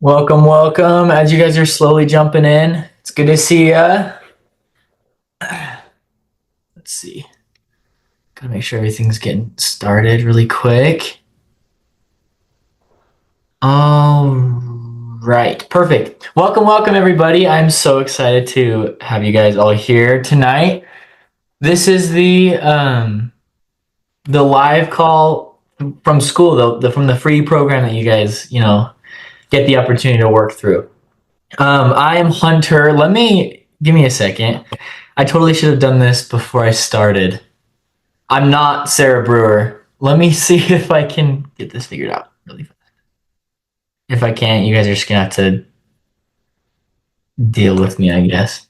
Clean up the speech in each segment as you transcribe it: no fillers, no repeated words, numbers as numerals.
Welcome, welcome. As you guys are slowly jumping in, it's good to see ya. Let's see. Gotta make sure everything's getting started really quick. All right, perfect. Welcome, welcome, everybody. I'm so excited to have you guys all here tonight. This is the live call from school, from the free program that you guys get the opportunity to work through. I am Hunter. Give me a second. I totally should have done this before I started. I'm not Sarah Brewer. Let me see if I can get this figured out really fast. If I can't, you guys are just gonna have to deal with me, I guess.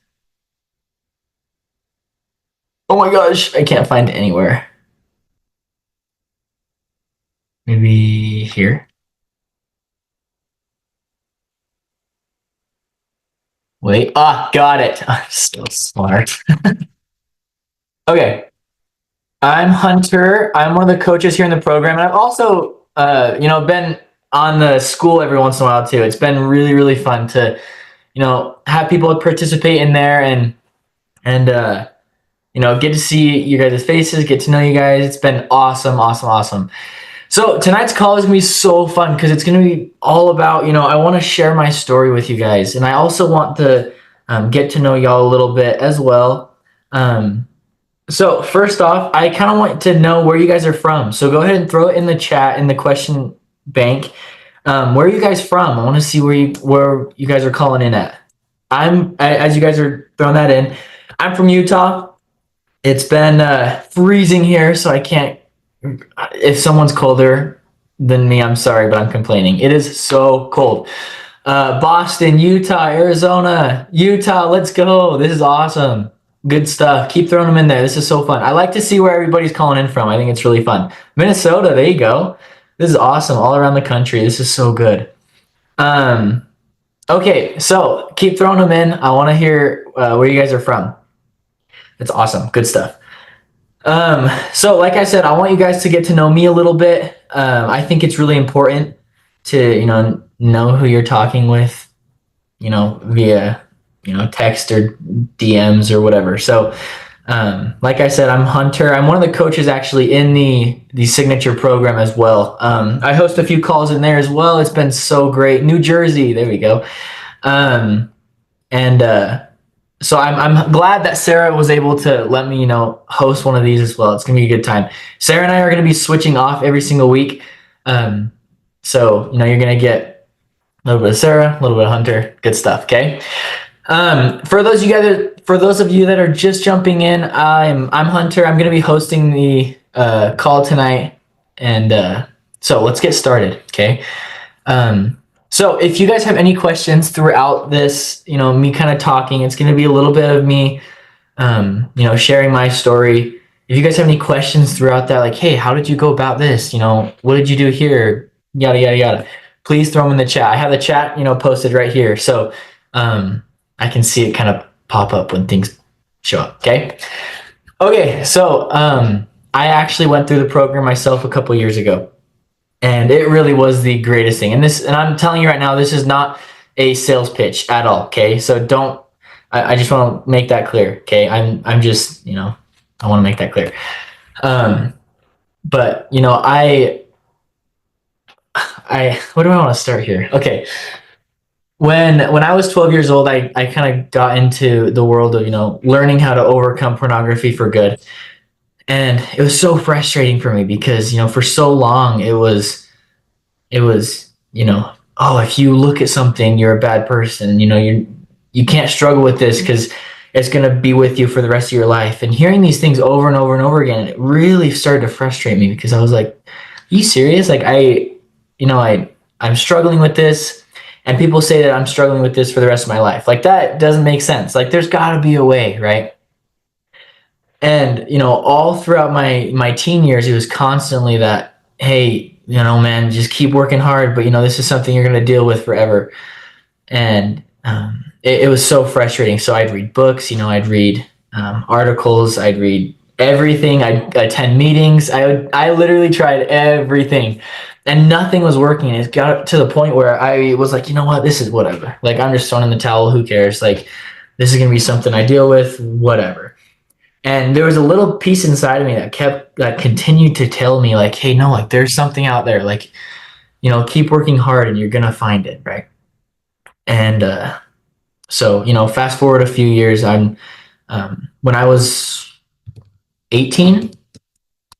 Oh my gosh, I can't find it anywhere. Maybe here. Wait. Got it. I'm so smart. Okay. I'm Hunter. I'm one of the coaches here in the program, and I've also, been on the school every once in a while too. It's been really, really fun to, have people participate in there and get to see you guys' faces, get to know you guys. It's been awesome, awesome, awesome. So tonight's call is gonna be so fun because it's gonna be all about, I want to share my story with you guys, and I also want to get to know y'all a little bit as well. So first off, I kind of want to know where you guys are from. So go ahead and throw it in the chat in the question bank. Where are you guys from? I want to see where you guys are calling in at. As you guys are throwing that in, I'm from Utah. It's been freezing here, so I can't. If someone's colder than me, I'm sorry, but I'm complaining. It is so cold. Boston, Utah, Arizona, Utah. Let's go. This is awesome. Good stuff. Keep throwing them in there. This is so fun. I like to see where everybody's calling in from. I think it's really fun. Minnesota, there you go. This is awesome. All around the country. This is so good. Okay, so keep throwing them in. I want to hear where you guys are from. That's awesome. Good stuff. So like I said, I want you guys to get to know me a little bit. I think it's really important to, know who you're talking with, via text or DMs or whatever. So, like I said, I'm Hunter. I'm one of the coaches actually in the signature program as well. I host a few calls in there as well. It's been so great. New Jersey, there we go. So I'm glad that Sarah was able to let me, host one of these as well. It's gonna be a good time. Sarah and I are gonna be switching off every single week. So you're gonna get a little bit of Sarah, a little bit of Hunter. Good stuff. Okay. For those of you that are just jumping in, I'm Hunter. I'm going to be hosting the call tonight, and so let's get started. Okay. So if you guys have any questions throughout this, me kind of talking, it's going to be a little bit of me, sharing my story. If you guys have any questions throughout that, like, hey, how did you go about this? What did you do here? Yada yada yada. Please throw them in the chat. I have the chat, posted right here. So. I can see it kind of pop up when things show up. Okay. So I actually went through the program myself a couple years ago, and it really was the greatest thing. And I'm telling you right now, this is not a sales pitch at all. Okay. So I just want to make that clear. Okay. I'm just, I want to make that clear. But where do I want to start here? Okay. When I was 12 years old, I kind of got into the world of, learning how to overcome pornography for good. And it was so frustrating for me because, for so long it was, oh, if you look at something, you're a bad person. You can't struggle with this because it's going to be with you for the rest of your life. And hearing these things over and over and over again, it really started to frustrate me because I was like, are you serious? Like I'm struggling with this. And people say that I'm struggling with this for the rest of my life. Like, that doesn't make sense. Like, there's got to be a way, right? And, all throughout my teen years, it was constantly that, hey, man, just keep working hard. But, this is something you're going to deal with forever. And it was so frustrating. So I'd read books, I'd read articles, I'd read everything. I attend meetings. I literally tried everything, and nothing was working. It got to the point where I was like, you know what, this is whatever. Like, I'm just throwing in the towel. Who cares? Like, this is gonna be something I deal with. Whatever. And there was a little piece inside of me that continued to tell me like, hey, no, like there's something out there. Like, keep working hard and you're gonna find it, right? And so fast forward a few years. I'm when I was 18.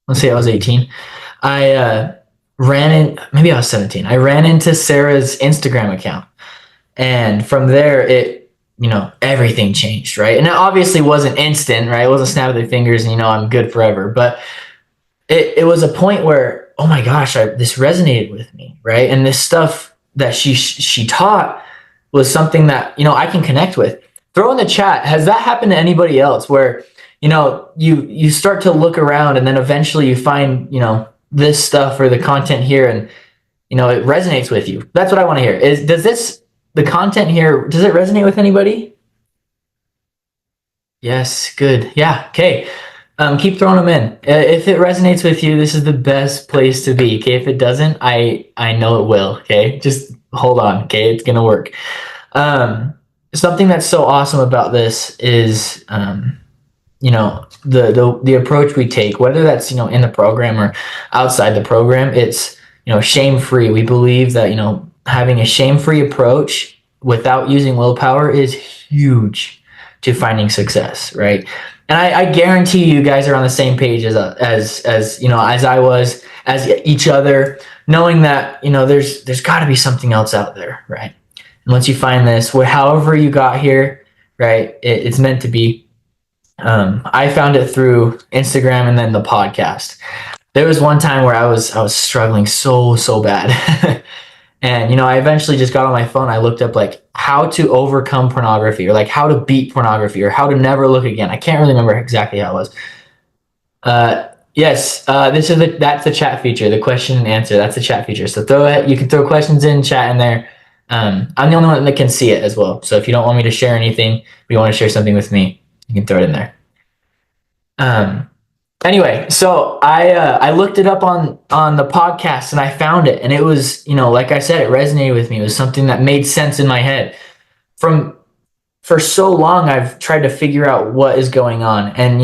Let's say I was 18. I ran in. Maybe I was 17. I ran into Sarah's Instagram account, and from there, everything changed, right? And it obviously wasn't instant, right? It wasn't snap of the fingers and I'm good forever. But it was a point where, oh my gosh, this resonated with me, right? And this stuff that she taught was something that I can connect with. Throw in the chat, has that happened to anybody else where you start to look around and then eventually you find this stuff or the content here, and it resonates with you? That's what I want to hear. The content here, does it resonate with anybody? Yes, good. Yeah, okay. Keep throwing them in. If it resonates with you, this is the best place to be. Okay, if it doesn't, I know it will. Okay, just hold on. Okay, it's gonna work. Something that's so awesome about this is, the approach we take, whether that's in the program or outside the program. It's shame free. We believe that having a shame free approach without using willpower is huge to finding success, right? And I guarantee you guys are on the same page as I was, as each other, knowing that there's got to be something else out there, right? And once you find this, however you got here, right, it's meant to be. I found it through Instagram and then the podcast. There was one time where I was struggling so bad. And I eventually just got on my phone. I looked up like how to overcome pornography, or like how to beat pornography, or how to never look again. I can't really remember exactly how it was. Yes, that's the chat feature, the question and answer. That's the chat feature. So you can throw questions in, chat in there. I'm the only one that can see it as well. So if you don't want me to share anything, if you want to share something with me, you can throw it in there. Anyway, so I looked it up on the podcast and I found it, and it was, like I said, it resonated with me. It was something that made sense in my head. For so long, I've tried to figure out what is going on, and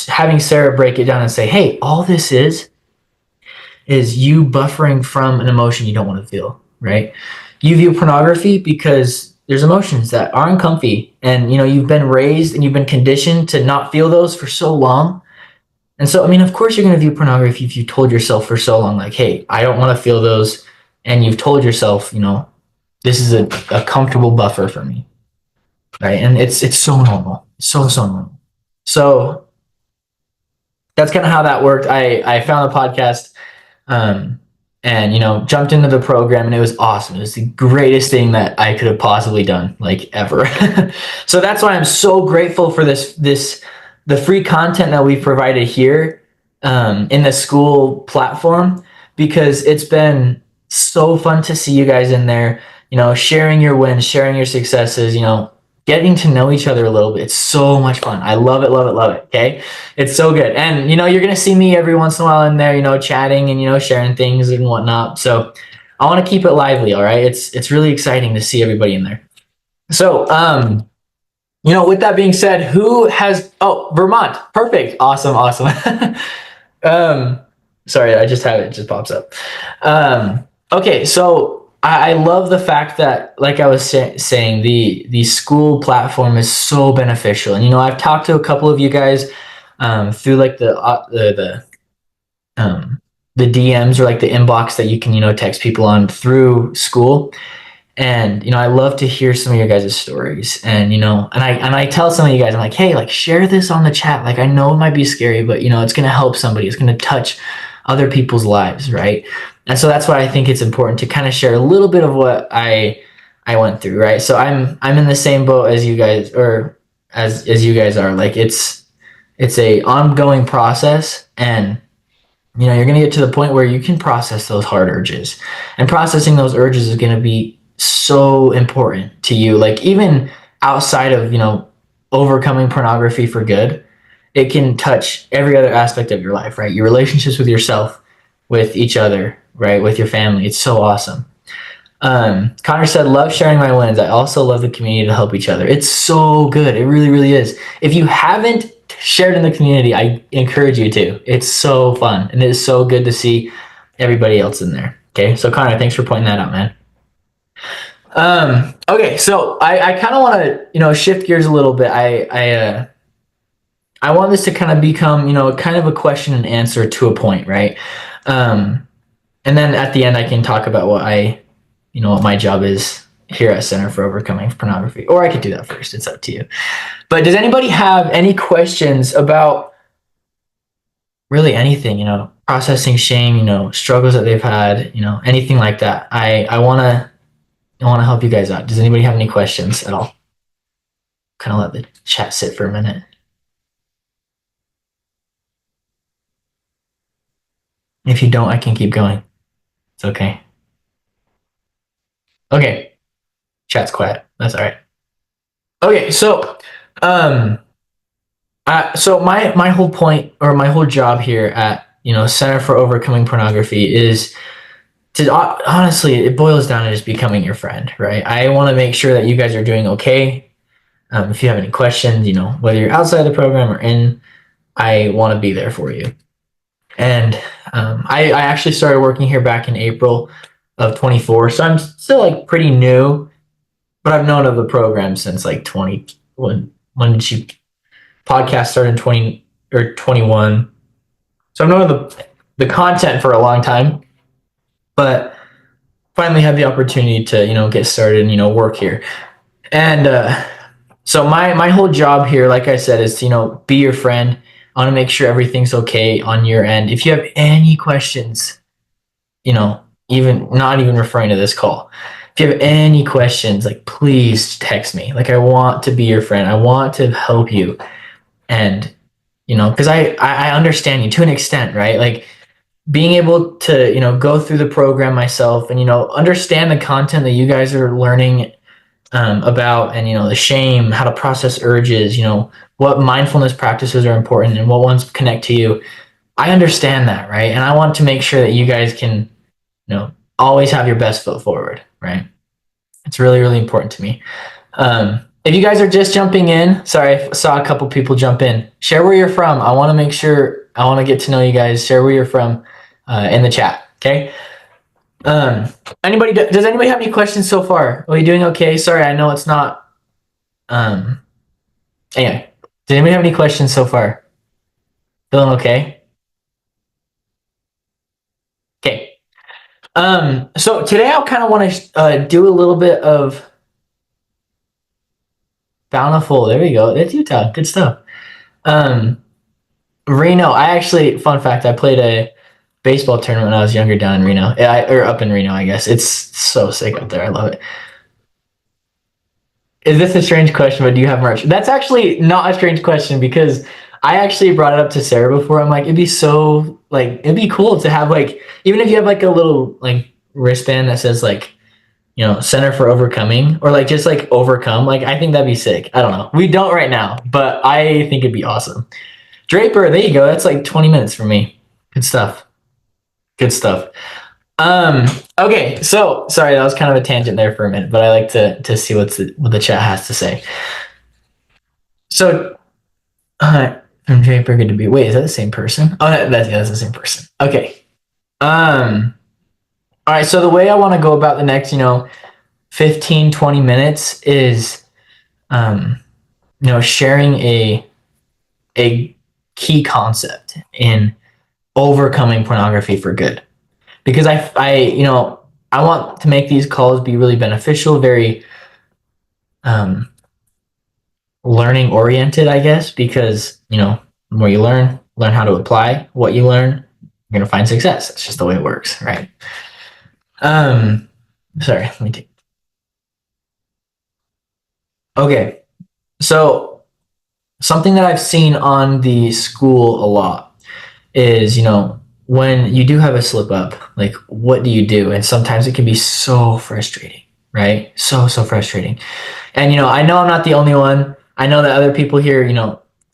having Sarah break it down and say, hey, all this is you buffering from an emotion you don't want to feel, right? You view pornography because there's emotions that are uncomfy, and you've been raised and you've been conditioned to not feel those for so long. And so, of course you're going to view pornography if you told yourself for so long, like, hey, I don't want to feel those. And you've told yourself, this is a comfortable buffer for me, right? And it's so normal, so normal. So that's kind of how that worked. I found the podcast, and jumped into the program, and it was awesome. It was the greatest thing that I could have possibly done, like, ever. So that's why I'm so grateful for the free content that we've provided here in the school platform, because it's been so fun to see you guys in there, sharing your wins, sharing your successes, getting to know each other a little bit. It's so much fun. I love it, love it, love it. Okay. It's so good. And, you're going to see me every once in a while in there, chatting and, sharing things and whatnot. So I want to keep it lively. All right. It's really exciting to see everybody in there. So, with that being said, Vermont. Perfect. Awesome. Sorry, I just have it. It just pops up. Okay. So I love the fact that, like I was saying, the school platform is so beneficial. And, I've talked to a couple of you guys, through like the DMs, or like the inbox that you can, text people on through school. And, I love to hear some of your guys' stories, and, and I tell some of you guys, I'm like, hey, like, share this on the chat. Like, I know it might be scary, but, it's going to help somebody. It's going to touch other people's lives. Right. And so that's why I think it's important to kind of share a little bit of what I went through. Right. So I'm in the same boat as you guys, or as you guys are. Like, it's a ongoing process, and, you're going to get to the point where you can process those hard urges, and processing those urges is going to be so important to you. Like, even outside of, overcoming pornography for good, it can touch every other aspect of your life, right? Your relationships with yourself, with each other, right? With your family. It's so awesome. Connor said, love sharing my wins. I also love the community to help each other. It's so good. It really, really is. If you haven't shared in the community, I encourage you to. It's so fun. And it is so good to see everybody else in there. Okay. So Connor, thanks for pointing that out, man. Okay. So I kind of want to, shift gears a little bit. I want this to kind of become, kind of a question and answer to a point, right? And then at the end, I can talk about what my job is here at Center for Overcoming Pornography. Or I could do that first. It's up to you. But does anybody have any questions about really anything, processing shame, struggles that they've had, anything like that? I want to help you guys out. Does anybody have any questions at all? Kind of let the chat sit for a minute. If you don't, I can keep going. It's okay. Okay. Chat's quiet. That's all right. Okay, so so my whole point or my whole job here at Center for Overcoming Pornography is to honestly, it boils down to just becoming your friend, right? I want to make sure that you guys are doing okay. If you have any questions, whether you're outside the program or in, I want to be there for you. And I actually started working here back in April of 24, so I'm still like pretty new, but I've known of the program since like 20. When did she podcast started in 20 or 21? So I've known the content for a long time, but finally had the opportunity to get started and work here. And so my whole job here, like I said, is to be your friend. I want to make sure everything's okay on your end. If you have any questions, even not even referring to this call, if you have any questions, like please text me. Like I want to be your friend. I want to help you. And because I understand you to an extent, right? Like being able to go through the program myself and understand the content that you guys are learning about, and the shame, how to process urges, what mindfulness practices are important and what ones connect to you. I understand that, right? And I want to make sure that you guys can always have your best foot forward, right? It's really, really important to me. If you guys are just jumping in, sorry, I saw a couple people jump in. Share where you're from. I want to make sure, I want to get to know you guys. Share where you're from in the chat, okay? Does anybody have any questions so far? Are you doing okay? Sorry, I know it's not. Anyway, does anybody have any questions so far? Feeling okay? Okay. So today I kind of want to do a little bit of Bountiful. There we go. That's Utah. Good stuff. Reno. Fun fact, I played a baseball tournament when I was younger down in Reno. Or up in Reno, I guess. It's so sick up there. I love it. Is this a strange question, but do you have merch? That's actually not a strange question because I actually brought it up to Sarah before. I'm like, it'd be cool to have like, even if you have like a little like wristband that says like, Center for Overcoming, or like just like overcome. Like, I think that'd be sick. I don't know. We don't right now, but I think it'd be awesome. Draper, there you go. That's like 20 minutes for me. Good stuff. Good stuff. Okay, so sorry, that was kind of a tangent there for a minute, but I like to see what the chat has to say. So, from Draper, good to be. Wait, is that the same person? Oh, that's the same person. Okay. All right. So the way I want to go about the next, 15, 20 minutes is, sharing a key concept in overcoming pornography for good. Because I want to make these calls be really beneficial, very learning oriented, I guess, because, the more you learn how to apply what you learn, you're going to find success. That's just the way it works, right? Sorry, let me take. Okay. So something that I've seen on the school a lot is, when you do have a slip up, like what do you do? And sometimes it can be so frustrating, right? So frustrating. And, I know I'm not the only one. I know that other people here,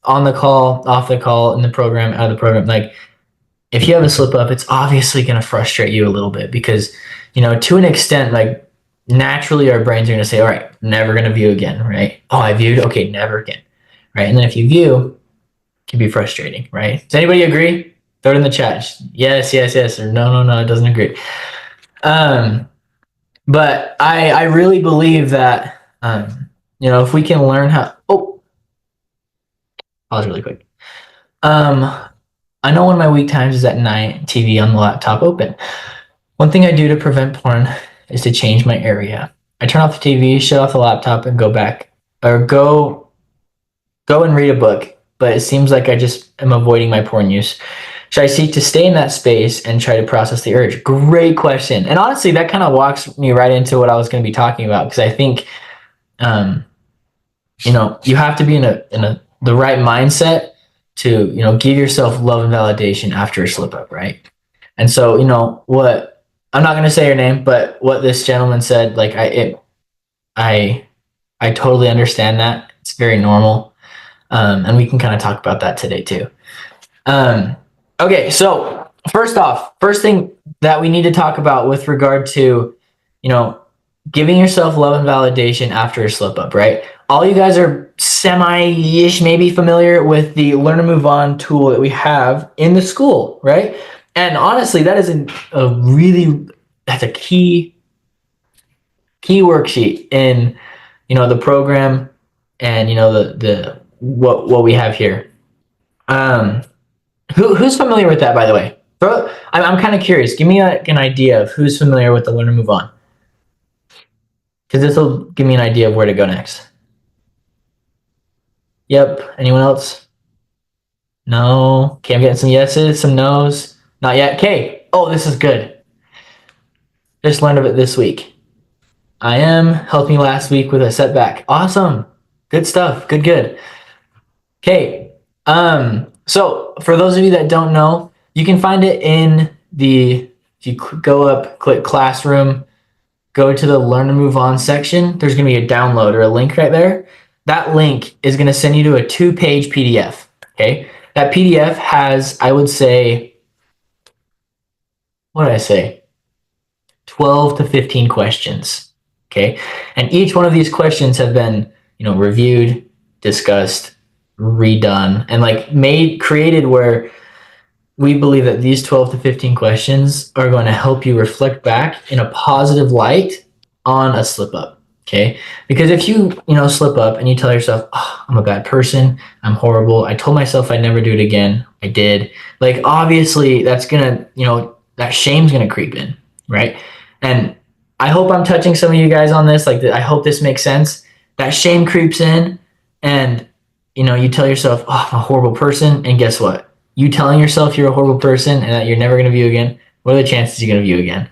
on the call, off the call, in the program, out of the program, like if you have a slip up, it's obviously going to frustrate you a little bit because, to an extent, like naturally our brains are going to say, all right, never going to view again, right? Oh, I viewed. Okay, never again. Right. And then if you view, it can be frustrating, right? Does anybody agree? Throw it in the chat. Yes, yes, yes. Or no, it doesn't agree. But I really believe that, if we can learn pause really quick. I know one of my weak times is at night, TV on the laptop open. One thing I do to prevent porn is to change my area. I turn off the TV, shut off the laptop, and go back or go and read a book. But it seems like I just am avoiding my porn use. Should I seek to stay in that space and try to process the urge? Great question. And honestly, that kind of walks me right into what I was going to be talking about because I think, you have to be in the right mindset to, give yourself love and validation after a slip up, right? And so, what I'm not going to say your name, but what this gentleman said, like I totally understand that. It's very normal. And we can kind of talk about that today too. Okay, so first thing that we need to talk about with regard to, giving yourself love and validation after a slip up, right? All you guys are semi-ish maybe familiar with the Learn to Move On tool that we have in the school, right? And honestly, that is that's a key worksheet in, the program and, the what we have here. Who's familiar with that, by the way? I'm kind of curious. Give me an idea of who's familiar with the Learn to Move On. Because this will give me an idea of where to go next. Yep. Anyone else? No. Okay, I'm getting some yeses, some nos. Not yet. Okay. Oh, this is good. Just learned of it this week. I am. Helped me last week with a setback. Awesome. Good stuff. Good. Okay. So for those of you that don't know, you can find it if you go up, click classroom, go to the Learn to Move On section. There's going to be a download or a link right there. That link is going to send you to a 2-page PDF. Okay. That PDF has, I would say, what did I say? 12 to 15 questions. Okay. And each one of these questions have been, reviewed, discussed, redone, and created where we believe that these 12 to 15 questions are going to help you reflect back in a positive light on a slip up. Okay. Because if you, slip up and you tell yourself, oh, I'm a bad person, I'm horrible, I told myself I'd never do it again, I did. Obviously that's going to, that shame's going to creep in. Right. And I hope I'm touching some of you guys on this. I hope this makes sense. That shame creeps in and, you tell yourself, oh, I'm a horrible person. And guess what? You telling yourself you're a horrible person and that you're never going to view again, what are the chances you're going to view again?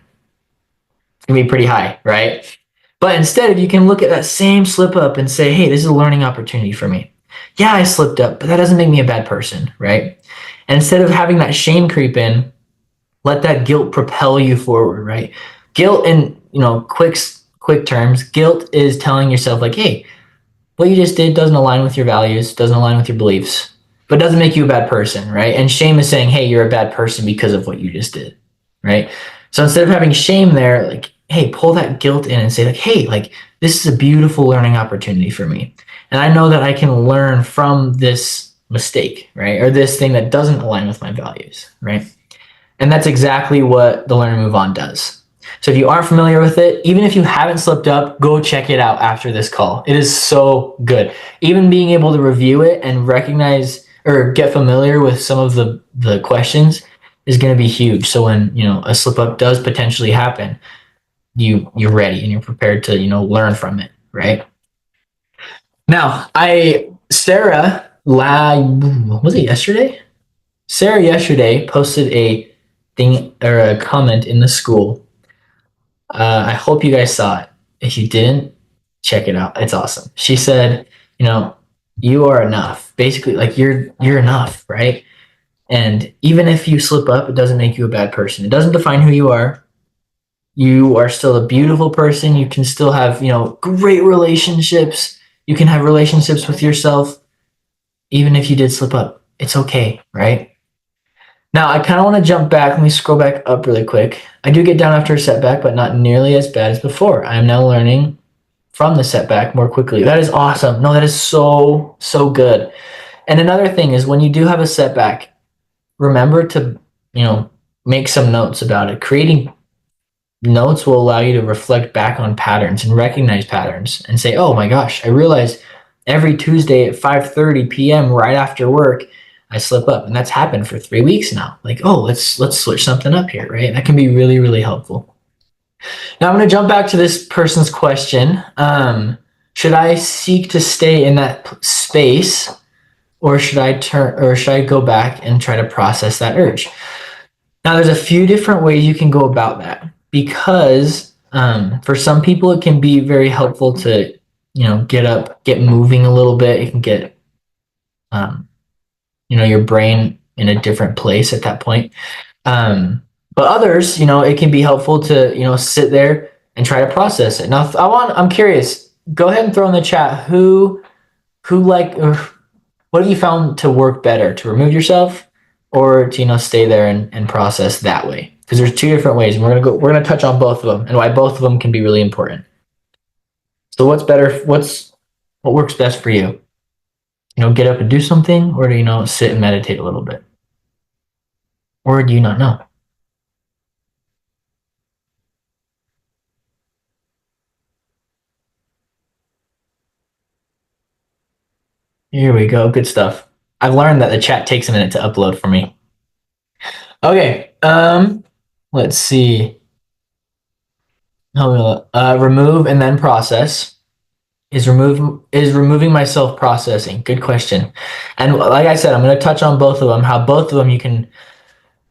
It's going to be pretty high, right? But instead, if you can look at that same slip up and say, hey, this is a learning opportunity for me. Yeah, I slipped up, but that doesn't make me a bad person, right? And instead of having that shame creep in, let that guilt propel you forward, right? Guilt in, quick terms, guilt is telling yourself hey, what you just did doesn't align with your values, doesn't align with your beliefs, but doesn't make you a bad person, right? And shame is saying, hey, you're a bad person because of what you just did, right? So instead of having shame there, hey, pull that guilt in and say hey, this is a beautiful learning opportunity for me. And I know that I can learn from this mistake, right? Or this thing that doesn't align with my values, right? And that's exactly what the Learn to Move On does. So if you aren't familiar with it, even if you haven't slipped up, go check it out after this call. It is so good. Even being able to review it and recognize or get familiar with some of the questions is going to be huge. So when, a slip up does potentially happen, you're ready and you're prepared to, learn from it, right? Now, Sarah, was it yesterday? Sarah yesterday posted a thing or a comment in the school. I hope you guys saw it. If you didn't, check it out. It's awesome. She said, you are enough. Basically, you're enough, right? And even if you slip up, it doesn't make you a bad person. It doesn't define who you are. You are still a beautiful person. You can still have, great relationships. You can have relationships with yourself. even if you did slip up, it's okay, right? Now, I kind of want to jump back. Let me scroll back up really quick. I do get down after a setback, but not nearly as bad as before. I am now learning from the setback more quickly. That is awesome. No, that is so, so good. And another thing is when you do have a setback, remember to, make some notes about it. Creating notes will allow you to reflect back on patterns and recognize patterns and say, oh my gosh, I realize every Tuesday at 5:30 p.m. right after work, I slip up. And that's happened for 3 weeks now. Like, oh, let's switch something up here, right? That can be really, really helpful. Now I'm going to jump back to this person's question. Should I seek to stay in that space, or should I go back and try to process that urge? Now, there's a few different ways you can go about that, because for some people it can be very helpful to, get up, get moving a little bit. It can get, your brain in a different place at that point. But others, it can be helpful to, sit there and try to process it. Now, I'm curious. Go ahead and throw in the chat or what have you found to work better, to remove yourself or to, stay there and process that way? Because there's two different ways, and we're gonna touch on both of them and why both of them can be really important. So what's better? What works best for you? Get up and do something, or do sit and meditate a little bit? Or do you not know? Here we go. Good stuff. I've learned that the chat takes a minute to upload for me. Okay. Let's see. Remove and then process. Is removing myself processing? Good question. And like I said, I'm going to touch on both of them. How both of them you can,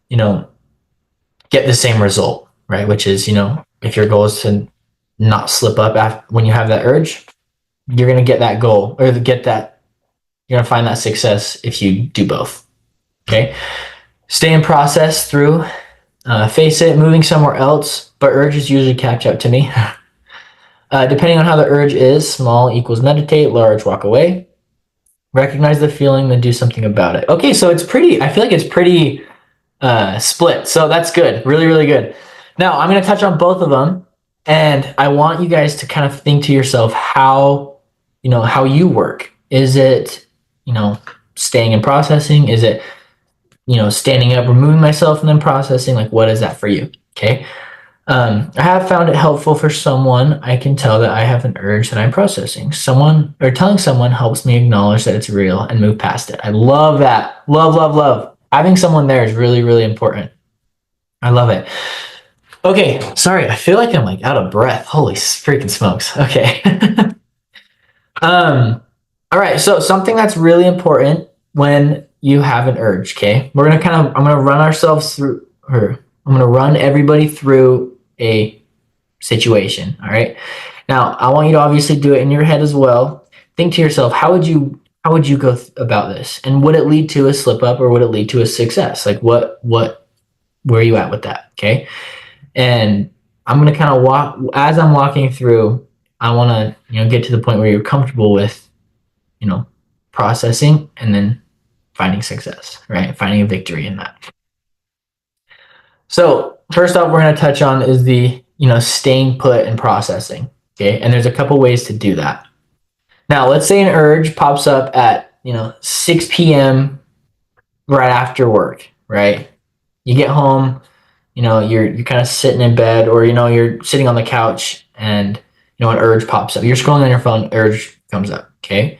get the same result, right? Which is, if your goal is to not slip up when you have that urge, you're going to get that goal, or get that. You're going to find that success if you do both. Okay. Stay in process through, face it, moving somewhere else, but urges usually catch up to me. Depending on how the urge is, small equals meditate, large walk away. Recognize the feeling, then do something about it. Okay, so I feel like it's pretty split. So that's good. Really, really good. Now I'm going to touch on both of them, and I want you guys to kind of think to yourself how you work. Is it, staying and processing? Is it, standing up, removing myself, and then processing? Like, what is that for you? Okay. I have found it helpful for someone. I can tell that I have an urge that I'm processing. Telling someone helps me acknowledge that it's real and move past it. I love that. Love, love, love. Having someone there is really, really important. I love it. Okay. Sorry. I feel like I'm like out of breath. Holy freaking smokes. Okay. All right. So something that's really important when you have an urge. Okay. I'm going to run ourselves through I'm going to run everybody through a situation. All right. Now, I want you to obviously do it in your head as well. Think to yourself, how would you go about this? And would it lead to a slip up, or would it lead to a success? Like where are you at with that? Okay. And I'm going to kind of as I'm walking through, I want to, get to the point where you're comfortable with, processing and then finding success, right? Finding a victory in that. So first off, we're going to touch on is the, staying put and processing. Okay. And there's a couple ways to do that. Now, let's say an urge pops up at, 6 p.m. right after work, right? You get home, you're kind of sitting in bed, or, you're sitting on the couch, and, an urge pops up. You're scrolling on your phone, urge comes up. Okay.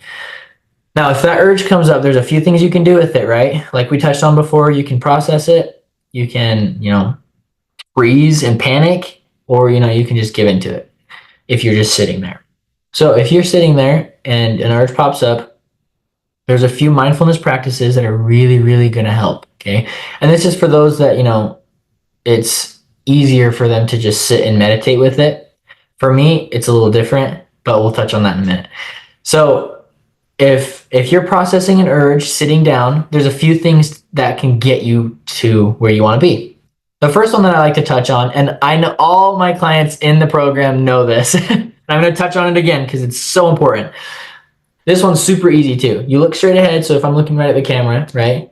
Now, if that urge comes up, there's a few things you can do with it, right? Like we touched on before, you can process it. You can, freeze and panic, or, you can just give into it if you're just sitting there. So if you're sitting there and an urge pops up, there's a few mindfulness practices that are really, really going to help. Okay. And this is for those that, it's easier for them to just sit and meditate with it. For me, it's a little different, but we'll touch on that in a minute. So if you're processing an urge, sitting down, there's a few things that can get you to where you want to be. The first one that I like to touch on, and I know all my clients in the program know this, and I'm going to touch on it again because it's so important. This one's super easy too. You look straight ahead. So if I'm looking right at the camera, right?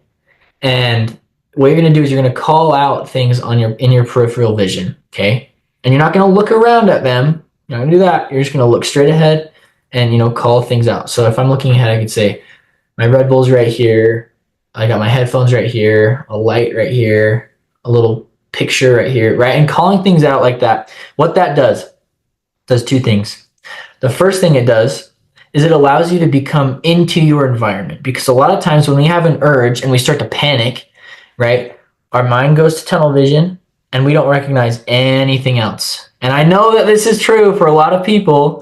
And what you're going to do is you're going to call out things on your in your peripheral vision, okay? And you're not going to look around at them. You're not going to do that. You're just going to look straight ahead and call things out. So if I'm looking ahead, I could say my Red Bull's right here. I got my headphones right here, a light right here, a little picture right here, right? And calling things out like that. What that does two things. The first thing it does is it allows you to become into your environment, because a lot of times when we have an urge and we start to panic, right, our mind goes to tunnel vision and we don't recognize anything else. And I know that this is true for a lot of people.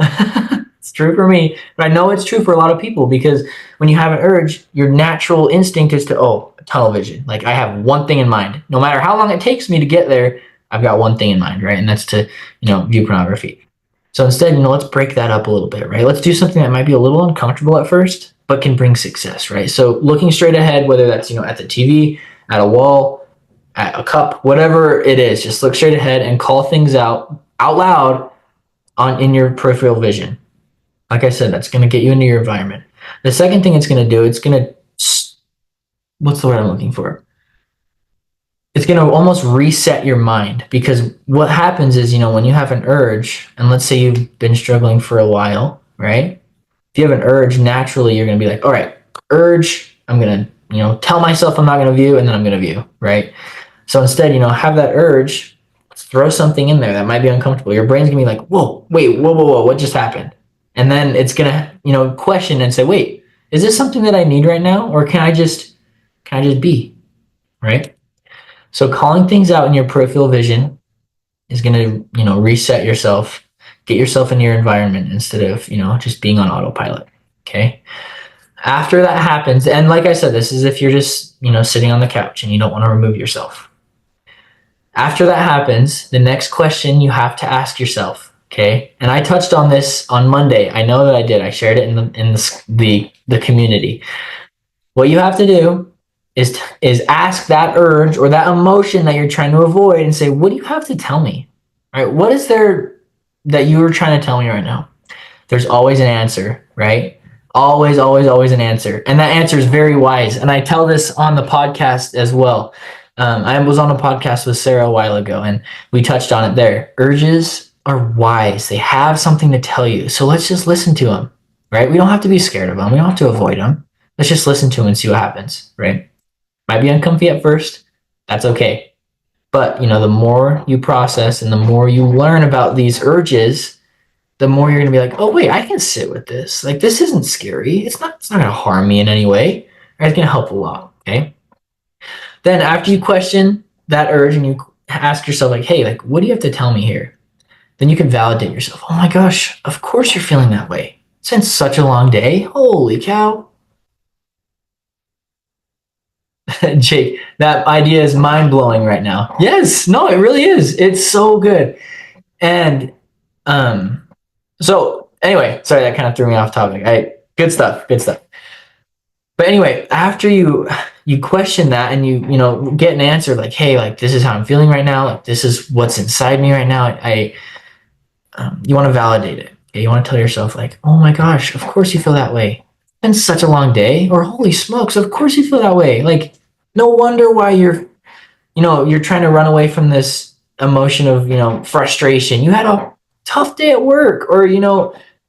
It's true for me, but I know it's true for a lot of people, because when you have an urge, your natural instinct is to, oh, tunnel vision. Like, I have one thing in mind. No matter how long it takes me to get there, I've got one thing in mind, right? And that's to, view pornography. So instead, let's break that up a little bit, right? Let's do something that might be a little uncomfortable at first, but can bring success, right? So looking straight ahead, whether that's, at the TV, at a wall, at a cup, whatever it is, just look straight ahead and call things out loud in your peripheral vision. Like I said, that's going to get you into your environment. The second thing it's going to do, what's the word I'm looking for? It's going to almost reset your mind, because what happens is, when you have an urge, and let's say you've been struggling for a while, right? If you have an urge, naturally you're going to be like, all right, urge, I'm going to, tell myself I'm not going to view, and then I'm going to view, right? So instead, have that urge, let's throw something in there that might be uncomfortable. Your brain's going to be like, whoa, wait, whoa, what just happened? And then it's going to, question and say, wait, is this something that I need right now? Or can I just be, right? So calling things out in your peripheral vision is going to, reset yourself, get yourself in your environment instead of, just being on autopilot. Okay. After that happens, and like I said, this is if you're just, sitting on the couch and you don't want to remove yourself. After that happens, the next question you have to ask yourself, okay? And I touched on this on Monday. I know that I did. I shared it in the community. What you have to do is ask that urge or that emotion that you're trying to avoid and say, what do you have to tell me? All right? What is there that you are trying to tell me right now? There's always an answer, right? Always, always, always an answer. And that answer is very wise. And I tell this on the podcast as well. I was on a podcast with Sarah a while ago, and we touched on it there. Urges are wise. They have something to tell you. So let's just listen to them, right? We don't have to be scared of them. We don't have to avoid them. Let's just listen to them and see what happens, right? Might be uncomfy at first. That's okay. But, the more you process and the more you learn about these urges, the more you're going to be like, oh, wait, I can sit with this. Like, this isn't scary. It's not going to harm me in any way. It's going to help a lot. Okay. Then after you question that urge and you ask yourself, like, hey, like, what do you have to tell me here? Then you can validate yourself. Oh my gosh, of course you're feeling that way. It's been such a long day. Holy cow. Jake, that idea is mind blowing right now. Yes, no, it really is. It's so good. And so anyway, sorry, that kind of threw me off topic. Good stuff, good stuff. But anyway, after you question that and you get an answer like, hey, like, this is how I'm feeling right now. Like, this is what's inside me right now. You want to validate it. Okay? You want to tell yourself like, oh my gosh, of course you feel that way. It's been such a long day. Or holy smokes, of course you feel that way. Like, no wonder why you're trying to run away from this emotion of, frustration. You had a tough day at work, or,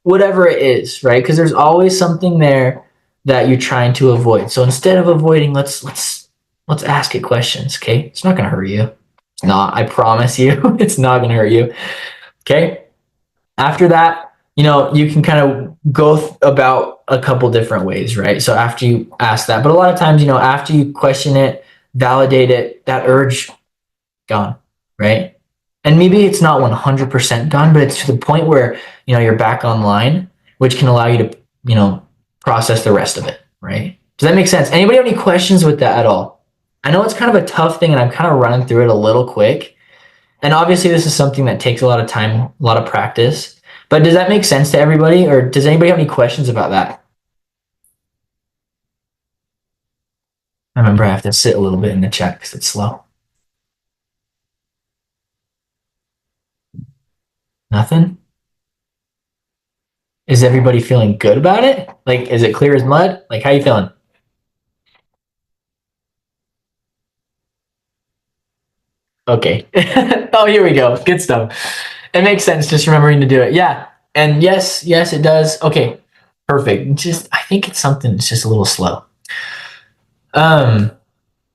whatever it is, right? Because there's always something there that you're trying to avoid. So instead of avoiding, let's ask it questions, okay? It's not going to hurt you. It's not, I promise you. It's not going to hurt you. Okay? After that, you can kind of go about a couple different ways, right? So after you ask that, but a lot of times, after you question it, validate it, that urge gone, right? And maybe it's not 100% gone, but it's to the point where, you're back online, which can allow you to, process the rest of it, right? Does that make sense? Anybody have any questions with that at all? I know it's kind of a tough thing and I'm kind of running through it a little quick. And obviously this is something that takes a lot of time, a lot of practice, but does that make sense to everybody? Or does anybody have any questions about that? I remember I have to sit a little bit in the chat because it's slow. Nothing? Is everybody feeling good about it? Like, is it clear as mud? Like, how you feeling? Okay. Oh, here we go. Good stuff. It makes sense just remembering to do it. Yeah. And yes, yes, it does. Okay. Perfect. Just I think it's something that's just a little slow. Um,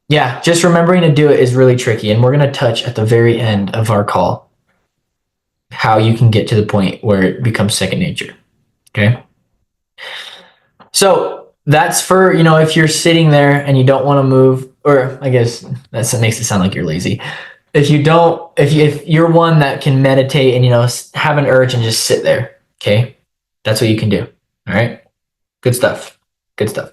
yeah, just remembering to do it is really tricky. And we're gonna touch at the very end of our call how you can get to the point where it becomes second nature. Okay. So that's for, if you're sitting there and you don't want to move, or I guess that makes it sound like you're lazy. If you don't, if you're one that can meditate and, have an urge and just sit there, okay, that's what you can do. All right. Good stuff. Good stuff.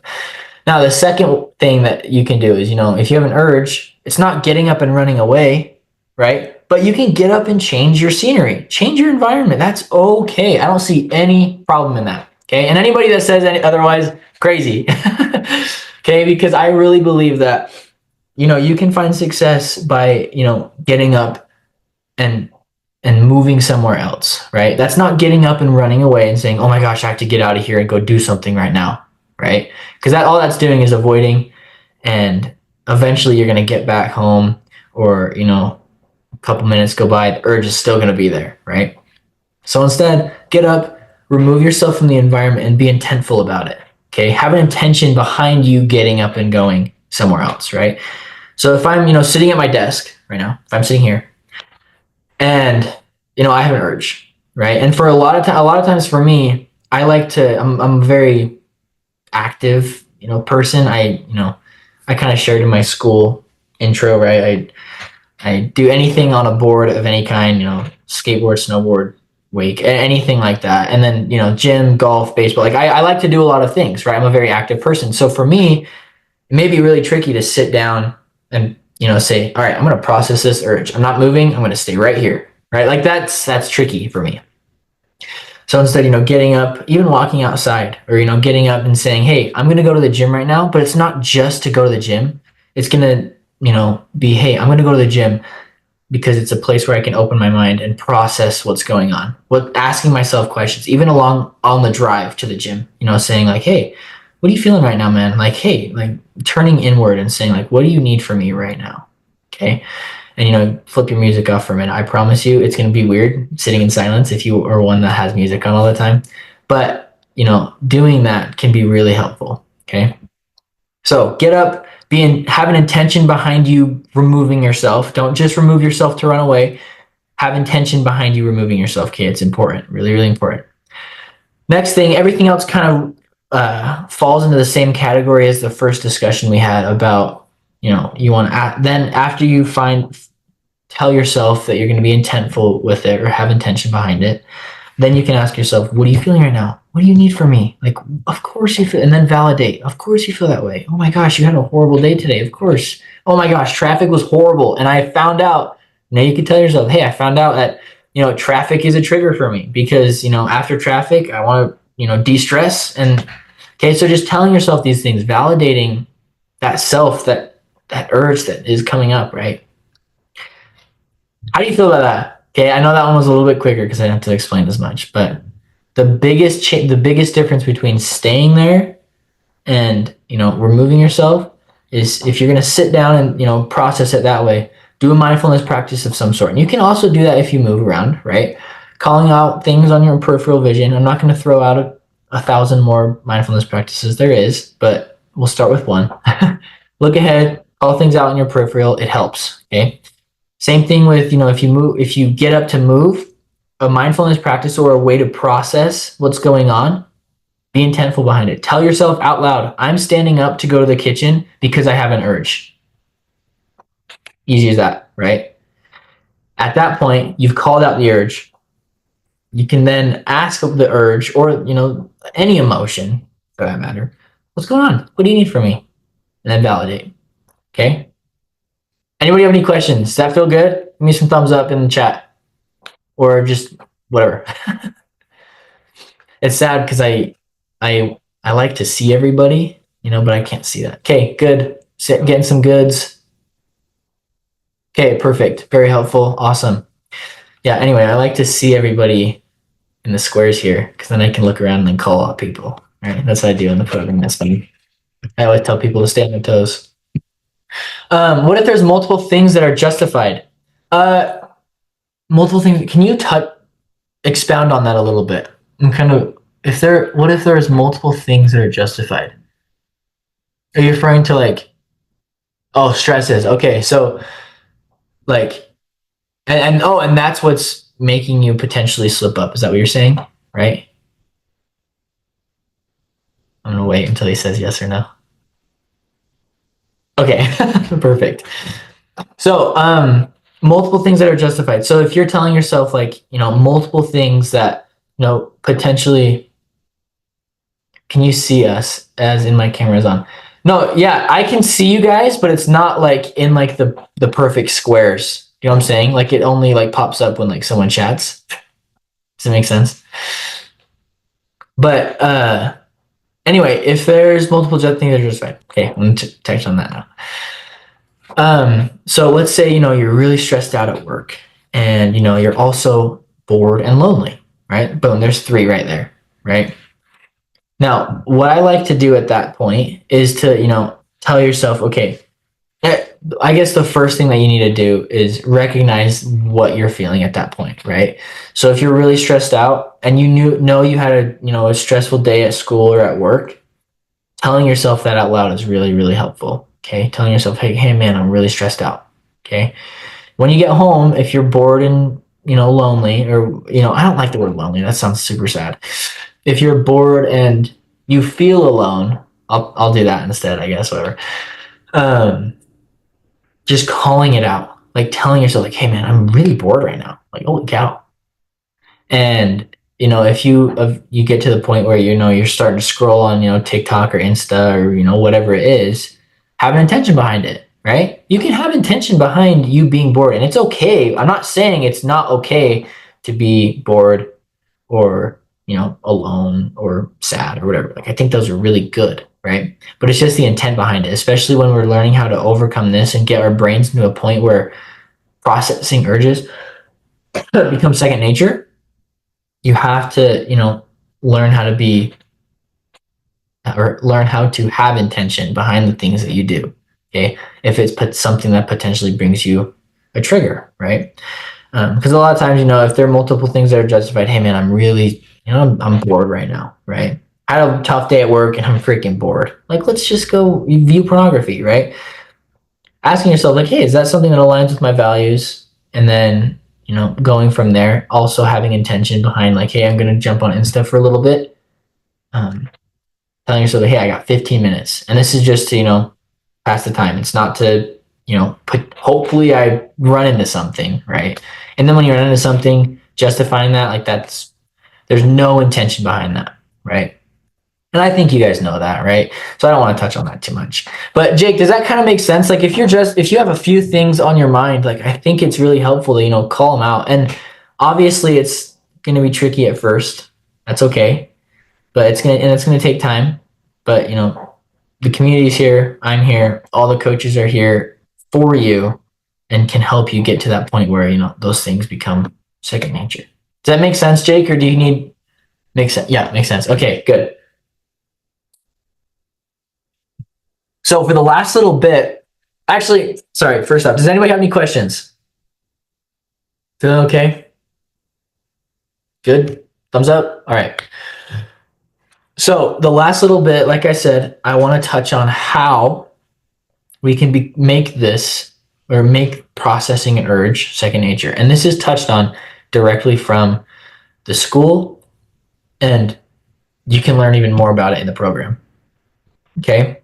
Now, the second thing that you can do is, if you have an urge, it's not getting up and running away, right? But you can get up and change your scenery, change your environment. That's okay. I don't see any problem in that. Okay. And anybody that says otherwise, crazy. Okay. Because I really believe that, you can find success by, getting up and moving somewhere else, right? That's not getting up and running away and saying, "Oh my gosh, I have to get out of here and go do something right now," right? Because all that's doing is avoiding, and eventually you're going to get back home, or a couple minutes go by, the urge is still going to be there, right? So instead, get up, remove yourself from the environment, and be intentful about it. Okay, have an intention behind you getting up and going somewhere else, right? So if I'm sitting at my desk right now, if I'm sitting here and I have an urge, right? And for a lot of times for me, I like to. I'm a very active, person. I kind of shared in my school intro, right? I do anything on a board of any kind, skateboard, snowboard, wake, anything like that. And then gym, golf, baseball. Like I like to do a lot of things, right? I'm a very active person. So for me, it may be really tricky to sit down and say, all right, I'm going to process this urge. I'm not moving. I'm going to stay right here, right? Like that's tricky for me. So instead, getting up, even walking outside, or getting up and saying, hey, I'm going to go to the gym right now. But it's not just to go to the gym. It's going to be, hey, I'm going to go to the gym because it's a place where I can open my mind and process what's going on. Asking myself questions, even along on the drive to the gym, saying like, hey, what are you feeling right now, man? Like, hey, like turning inward and saying like, what do you need from me right now? Okay. And flip your music off for a minute. I promise you it's going to be weird sitting in silence if you are one that has music on all the time. But, doing that can be really helpful. Okay. So get up, have an intention behind you removing yourself. Don't just remove yourself to run away. Have intention behind you removing yourself. Okay, it's important, really, really important. Next thing, everything else kind of falls into the same category as the first discussion we had about, you want to then after you tell yourself that you're going to be intentful with it or have intention behind it. Then you can ask yourself, what are you feeling right now? What do you need from me? Like, of course you feel, and then validate. Of course you feel that way. Oh my gosh, you had a horrible day today. Of course. Oh my gosh, traffic was horrible. And I found out, now you can tell yourself, hey, I found out that, traffic is a trigger for me because, after traffic, I want to, de-stress. And okay, so just telling yourself these things, validating that self, that urge that is coming up, right? How do you feel about that? Okay, I know that one was a little bit quicker because I didn't have to explain as much, but the biggest difference between staying there and removing yourself is if you're going to sit down and process it that way, do a mindfulness practice of some sort. And you can also do that if you move around, right? Calling out things on your peripheral vision. I'm not going to throw out a thousand more mindfulness practices. There is, but we'll start with one. Look ahead, call things out in your peripheral. It helps. Okay. Same thing with, if you get up to move, a mindfulness practice or a way to process what's going on, be intentful behind it. Tell yourself out loud, I'm standing up to go to the kitchen because I have an urge. Easy as that, right? At that point, you've called out the urge. You can then ask the urge or, any emotion for that matter, what's going on? What do you need from me? And then validate. Okay. Anybody have any questions? Does that feel good? Give me some thumbs up in the chat or just whatever. It's sad because I like to see everybody, but I can't see that. Okay, good. Getting some goods. Okay, perfect. Very helpful. Awesome. Yeah, anyway, I like to see everybody in the squares here, because then I can look around and then call out people. Right? That's what I do in the program. That's funny. I always tell people to stay on their toes. What if there's multiple things that are justified? Multiple things. Can you expound on that a little bit? And kind of, what if there's multiple things that are justified? Are you referring to like, oh, stresses? Okay, so like, and that's what's making you potentially slip up. Is that what you're saying? Right? I'm gonna wait until he says yes or no. Okay, perfect. So, multiple things that are justified. So if you're telling yourself like, multiple things that, potentially, can you see us as in my camera's on? No, yeah, I can see you guys, but it's not like in like the perfect squares. You know what I'm saying? Like it only like pops up when like someone chats. Does it make sense? But anyway, if there's multiple things that are justified. Okay, I'm gonna touch on that now. So let's say, you're really stressed out at work and, you're also bored and lonely, right? Boom, there's 3 right there, right? Now, what I like to do at that point is to, tell yourself, okay, I guess the first thing that you need to do is recognize what you're feeling at that point, right? So if you're really stressed out and know you had a stressful day at school or at work, telling yourself that out loud is really, really helpful. Okay. Telling yourself, hey man, I'm really stressed out. Okay. When you get home, if you're bored and, lonely or, I don't like the word lonely. That sounds super sad. If you're bored and you feel alone, I'll do that instead, I guess, whatever. Just calling it out, like telling yourself like, hey man, I'm really bored right now. Like, holy cow. And if you get to the point where you're starting to scroll on TikTok or Insta or whatever it is, have an intention behind it, right? You can have intention behind you being bored, and it's okay. I'm not saying it's not okay to be bored or alone or sad or whatever. Like I think those are really good, right? But it's just the intent behind it, especially when we're learning how to overcome this and get our brains to a point where processing urges become second nature. You have to, learn how to be or learn how to have intention behind the things that you do. Okay. If it's something that potentially brings you a trigger, right? Because a lot of times, if there are multiple things that are justified, hey man, I'm really, I'm bored right now, right? I had a tough day at work and I'm freaking bored. Like, let's just go view pornography, right? Asking yourself, like, hey, is that something that aligns with my values? And then, going from there, also having intention behind, like, hey, I'm going to jump on Insta for a little bit. Telling yourself, hey, I got 15 minutes. And this is just to, pass the time. It's not to, hopefully I run into something, right? And then when you run into something, justifying that, like there's no intention behind that, right? And I think you guys know that, right? So I don't want to touch on that too much. But Jake, does that kind of make sense? Like if you have a few things on your mind, like I think it's really helpful to, call them out. And obviously it's going to be tricky at first. That's okay. But it's going to take time. But, the community's here, I'm here, all the coaches are here for you and can help you get to that point where, those things become second nature. Does that make sense, Jake? Or do you need, makes sense? Yeah, makes sense. Okay, good. So for the last little bit, actually, sorry, first off, does anybody have any questions? Feeling okay? Good? Thumbs up? All right. So the last little bit, like I said, I want to touch on how we can make this or make processing an urge second nature. And this is touched on directly from the school, and you can learn even more about it in the program. Okay.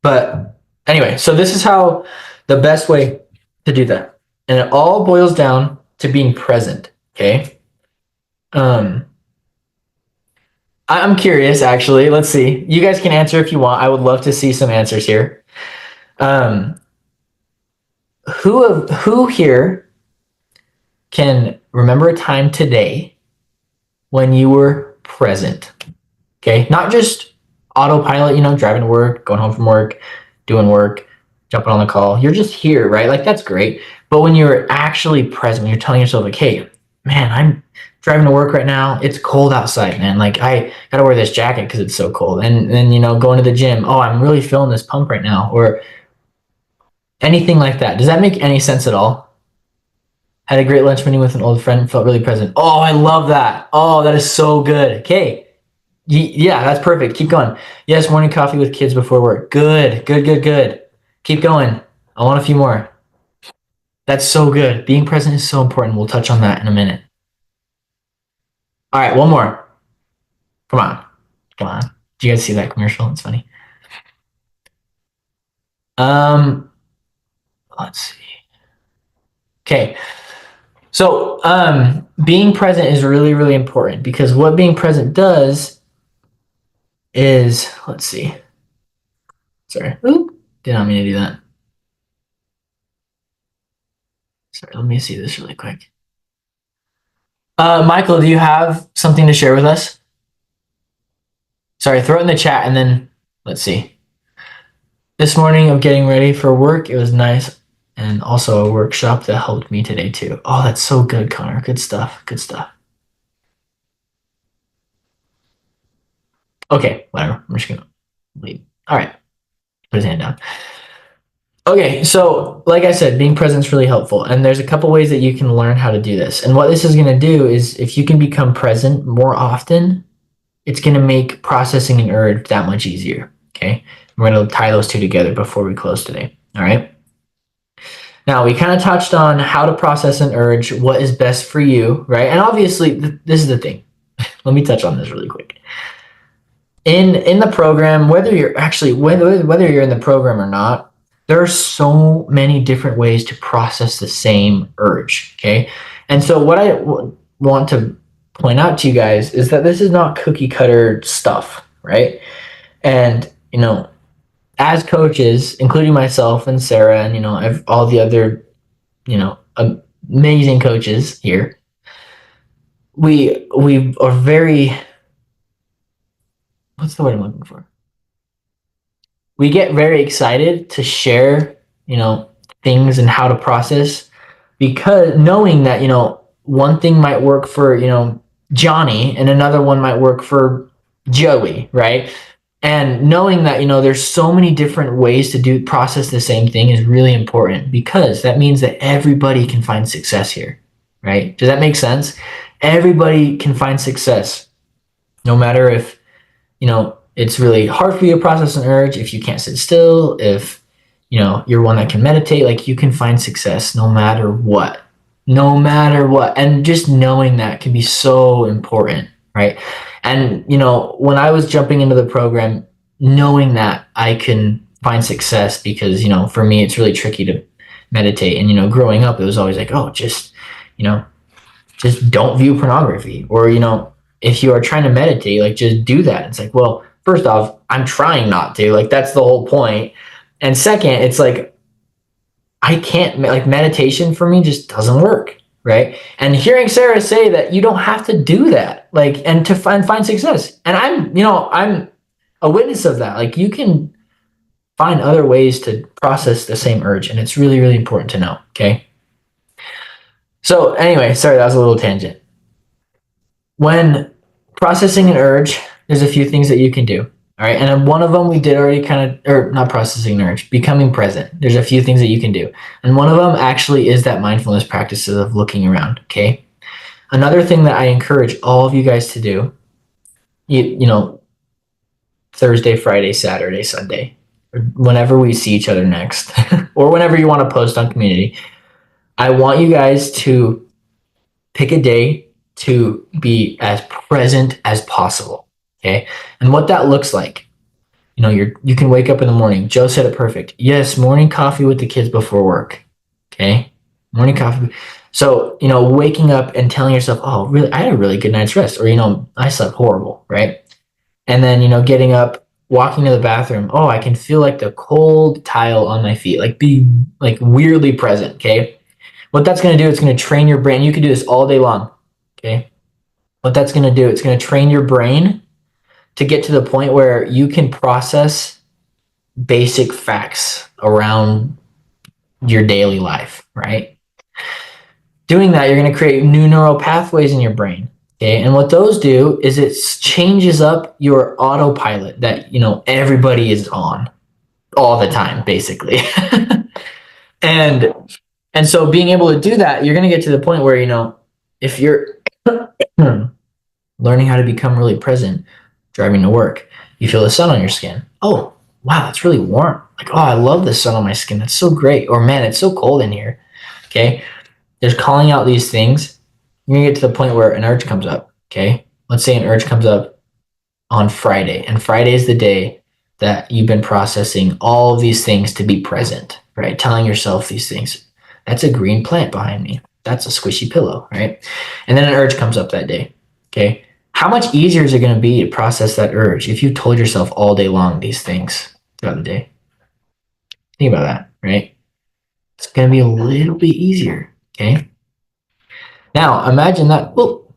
But anyway, so this is how the best way to do that. And it all boils down to being present. Okay. I'm curious, actually. Let's see. You guys can answer if you want. I would love to see some answers here. Who here can remember a time today when you were present? Okay, not just autopilot, driving to work, going home from work, doing work, jumping on the call. You're just here, right? Like that's great. But when you're actually present, when you're telling yourself like, hey, man, I'm driving to work right now. It's cold outside, man. Like I gotta wear this jacket because it's so cold. And then, going to the gym. Oh, I'm really feeling this pump right now, or anything like that. Does that make any sense at all? Had a great lunch meeting with an old friend. Felt really present. Oh, I love that. Oh, that is so good. Okay. Yeah, that's perfect. Keep going. Yes, morning coffee with kids before work. Good, good, good, good. Keep going. I want a few more. That's so good. Being present is so important. We'll touch on that in a minute. All right, one more. Come on. Come on. Do you guys see that commercial? It's funny. Um, let's see. Okay. So, being present is really, really important because what being present does is, let's see. Sorry. Oop. Did not mean to do that. Sorry, let me see this really quick. Michael, do you have something to share with us? Sorry, throw it in the chat and then let's see. This morning of getting ready for work, it was nice. And also a workshop that helped me today too. Oh, that's so good, Connor. Good stuff. Good stuff. Okay, whatever. I'm just gonna leave. All right. Put his hand down. Okay, so like I said, being present is really helpful. And there's a couple ways that you can learn how to do this. And what this is gonna do is if you can become present more often, it's gonna make processing an urge that much easier. Okay. We're gonna tie those two together before we close today. All right. Now, we kind of touched on how to process an urge, what is best for you, right? And obviously, this is the thing. Let me touch on this really quick. In the program, whether you're in the program or not, there are so many different ways to process the same urge, okay? And so what I want to point out to you guys is that this is not cookie cutter stuff, right? And, as coaches, including myself and Sarah and, all the other, amazing coaches here, we are very, what's the word I'm looking for? We get very excited to share, things and how to process because knowing that, one thing might work for, Johnny and another one might work for Joey, right? And knowing that, there's so many different ways to process the same thing is really important because that means that everybody can find success here, right? Does that make sense? Everybody can find success no matter if, it's really hard for you to process an urge, if you can't sit still, if, you're one that can meditate, like you can find success no matter what. No matter what. And just knowing that can be so important, right? And, when I was jumping into the program, knowing that I can find success because, for me, it's really tricky to meditate. And, growing up, it was always like, oh, just don't view pornography. Or, if you are trying to meditate, like just do that. It's like, well, first off, I'm trying not to. Like, that's the whole point. And second, it's like, I can't, like, meditation for me just doesn't work. Right. And hearing Sarah say that you don't have to do that, like, and to find success. And I'm a witness of that. Like, you can find other ways to process the same urge. And it's really, really important to know. Okay. So anyway, sorry, that was a little tangent. When processing an urge, there's a few things that you can do. All right. And one of them we did already or not processing an urge, becoming present. There's a few things that you can do. And one of them actually is that mindfulness practices of looking around. Okay. Another thing that I encourage all of you guys to do, Thursday, Friday, Saturday, Sunday, or whenever we see each other next, or whenever you want to post on community, I want you guys to pick a day to be as present as possible. Okay. And what that looks like, you can wake up in the morning. Joe said it perfect. Yes. Morning coffee with the kids before work. Okay. Morning coffee. So, waking up and telling yourself, oh, really, I had a really good night's rest, or, I slept horrible. Right. And then, getting up, walking to the bathroom. Oh, I can feel like the cold tile on my feet, like be like weirdly present. Okay. What that's going to do, it's going to train your brain. You can do this all day long. Okay. What that's going to do, it's going to train your brain to get to the point where you can process basic facts around your daily life, right? Doing that, you're going to create new neural pathways in your brain. Okay. And what those do is it changes up your autopilot that, everybody is on all the time, basically. and and so being able to do that, you're going to get to the point where, if you're learning how to become really present, driving to work, you feel the sun on your skin. Oh, wow, that's really warm. Like, oh, I love the sun on my skin. That's so great. Or, man, it's so cold in here. Okay. There's calling out these things. You're going to get to the point where an urge comes up. Okay. Let's say an urge comes up on Friday, and Friday is the day that you've been processing all of these things to be present, right? Telling yourself these things. That's a green plant behind me. That's a squishy pillow, right? And then an urge comes up that day. Okay. How much easier is it going to be to process that urge if you told yourself all day long these things throughout the day? Think about that, right? It's going to be a little bit easier. Okay. Now imagine that. Well,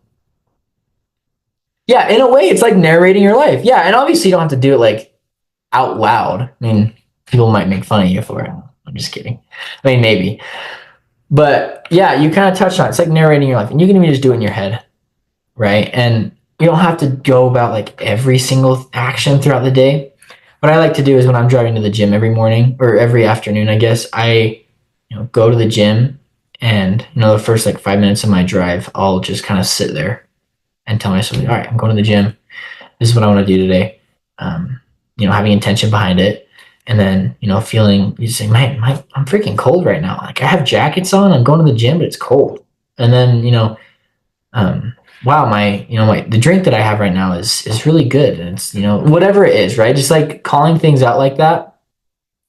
yeah, in a way, it's like narrating your life. Yeah. And obviously, you don't have to do it like out loud. I mean, people might make fun of you for it. I'm just kidding. I mean, maybe. But yeah, you kind of touched on it. It's like narrating your life. And you can even just do it in your head, right? And you don't have to go about like every single action throughout the day. What I like to do is when I'm driving to the gym every morning or every afternoon, I guess, I go to the gym and the first like 5 minutes of my drive, I'll just kind of sit there and tell myself, all right, I'm going to the gym. This is what I want to do today. Having intention behind it. And then, feeling, you say, man, I'm freaking cold right now. Like I have jackets on, I'm going to the gym, but it's cold. And then, wow, the drink that I have right now is really good. And it's, whatever it is, right? Just like calling things out like that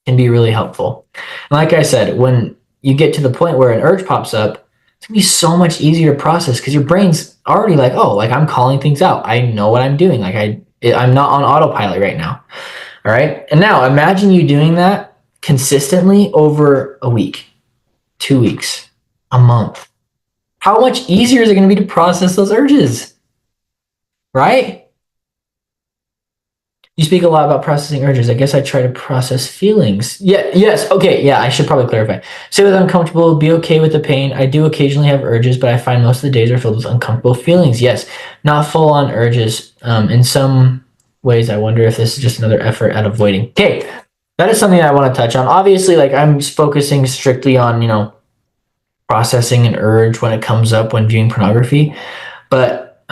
can be really helpful. And like I said, when you get to the point where an urge pops up, it's gonna be so much easier to process because your brain's already like, oh, like I'm calling things out. I know what I'm doing. Like I'm not on autopilot right now. All right. And now imagine you doing that consistently over a week, 2 weeks, a month. How much easier is it going to be to process those urges? Right? You speak a lot about processing urges. I guess I try to process feelings. Yeah, yes. Okay, yeah, I should probably clarify. Say with uncomfortable, be okay with the pain. I do occasionally have urges, but I find most of the days are filled with uncomfortable feelings. Yes, not full on urges. In some ways, I wonder if this is just another effort at avoiding. Okay, that is something that I want to touch on. Obviously, like I'm focusing strictly on, processing an urge when it comes up when viewing pornography. But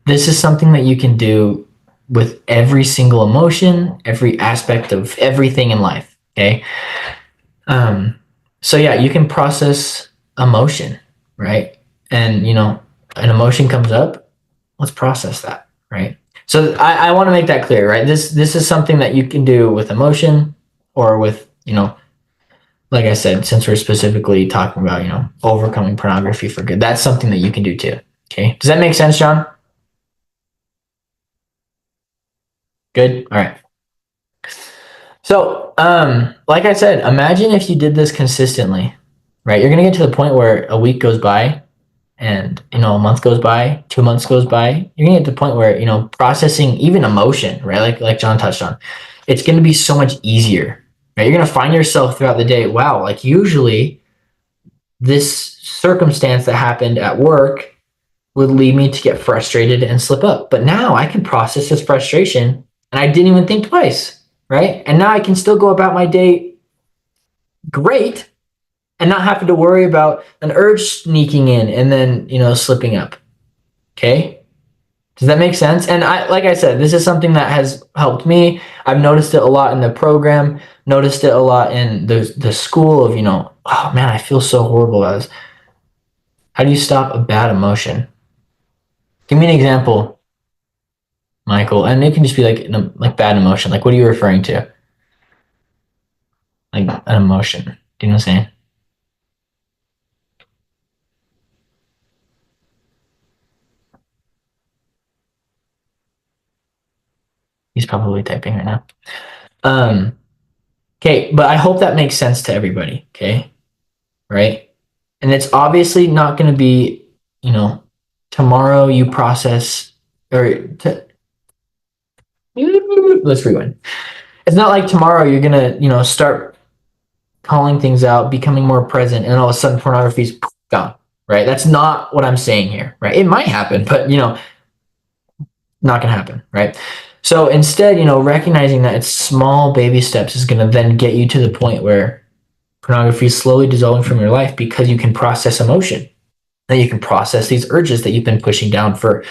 this is something that you can do with every single emotion, every aspect of everything in life. Okay. So yeah, you can process emotion, right? And an emotion comes up, let's process that, right? So I want to make that clear, right? This is something that you can do with emotion or with, like I said, since we're specifically talking about, overcoming pornography for good, that's something that you can do too. Okay. Does that make sense, John? Good. All right. So, like I said, imagine if you did this consistently, right? You're going to get to the point where a week goes by and, a month goes by, 2 months goes by. You're going to get to the point where, processing even emotion, right? Like John touched on, it's going to be so much easier, right? You're going to find yourself throughout the day. Wow. Like usually this circumstance that happened at work would lead me to get frustrated and slip up. But now I can process this frustration and I didn't even think twice, right? And now I can still go about my day great and not having to worry about an urge sneaking in and then, slipping up. Okay? Does that make sense? And like I said, this is something that has helped me. I've noticed it a lot in the program, noticed it a lot in the school of, oh man, I feel so horrible about this. How do you stop a bad emotion? Give me an example, Michael. And it can just be like bad emotion. Like what are you referring to? Like an emotion. Do you know what I'm saying? He's probably typing right now. Okay, but I hope that makes sense to everybody. Okay, right? And it's obviously not going to be, tomorrow you process let's rewind. It's not like tomorrow you're gonna, start calling things out, becoming more present, and all of a sudden pornography's gone. right? That's not what I'm saying here, right? It might happen, but not gonna happen, right? So instead, recognizing that it's small baby steps is gonna then get you to the point where pornography is slowly dissolving from your life because you can process emotion. That you can process these urges that you've been pushing down for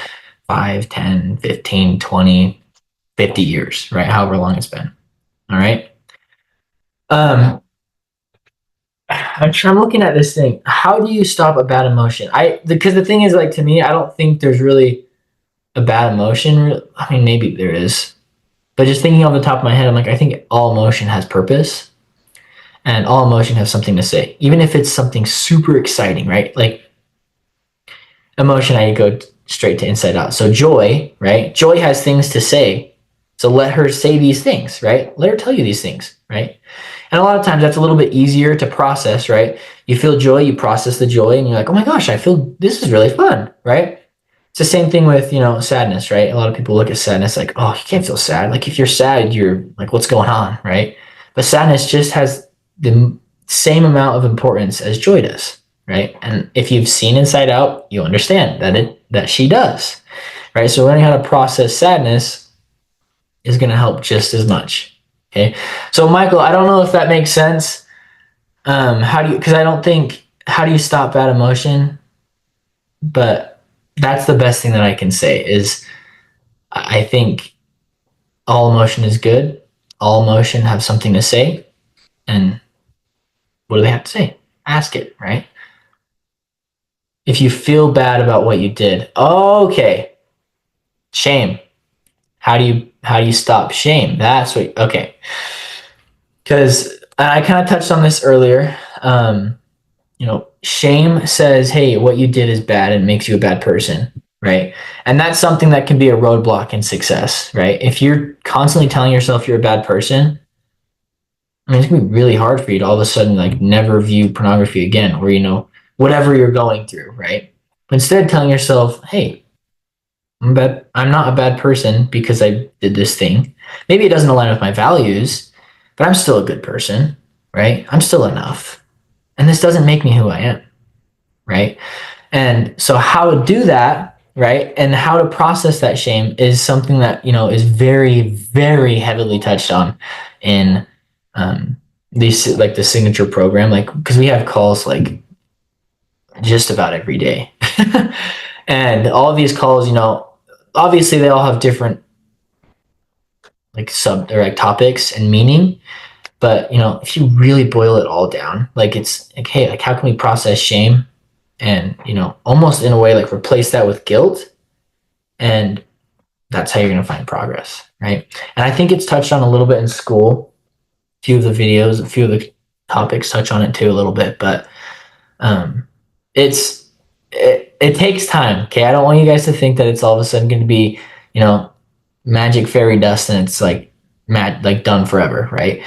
5, 10, 15, 20, 50 years, right? However long it's been. All right. Um, I'm looking at this thing. How do you stop a bad emotion? Because the thing is, like, to me, I don't think there's really a bad emotion. I mean, maybe there is, but just thinking off the top of my head, I'm like, I think all emotion has purpose, and all emotion has something to say, even if it's something super exciting, right? Like emotion, I go straight to inside out. So joy, right? Joy has things to say. So let her say these things, right? Let her tell you these things, right? And a lot of times that's a little bit easier to process, right? You feel joy, you process the joy, and you're like, oh my gosh, I feel this is really fun, right? It's the same thing with, sadness, right? A lot of people look at sadness like, oh, you can't feel sad. Like if you're sad, you're like, what's going on, right? But sadness just has the same amount of importance as joy does, right? And if you've seen Inside Out, you understand that she does, right? So learning how to process sadness is going to help just as much. Okay. So Michael, I don't know if that makes sense. Because I don't think, how do you stop bad emotion? But that's the best thing that I can say is I think all emotion is good. All emotion have something to say. And what do they have to say? Ask it, right? If you feel bad about what you did, okay, shame. How do you stop shame? That's what, okay. Because I kind of touched on this earlier. Shame says, hey, what you did is bad and makes you a bad person, right? And that's something that can be a roadblock in success, right? If you're constantly telling yourself you're a bad person, I mean, it's gonna be really hard for you to all of a sudden like never view pornography again, or whatever you're going through, right? But instead, telling yourself, hey, I'm not a bad person because I did this thing. Maybe it doesn't align with my values, but I'm still a good person, right? I'm still enough, and this doesn't make me who I am, right? And so how to do that, right? And how to process that shame is something that, is very, very heavily touched on in these, like the signature program, like, because we have calls like just about every day. And all of these calls, obviously they all have different like sub or like topics and meaning. But if you really boil it all down, like it's like, hey, like how can we process shame and almost in a way like replace that with guilt, and that's how you're going to find progress, right? And I think it's touched on a little bit in school. A few of the videos, a few of the topics touch on it too a little bit, but um, it takes time. Okay, I don't want you guys to think that it's all of a sudden going to be you know magic fairy dust and it's like like done forever, right?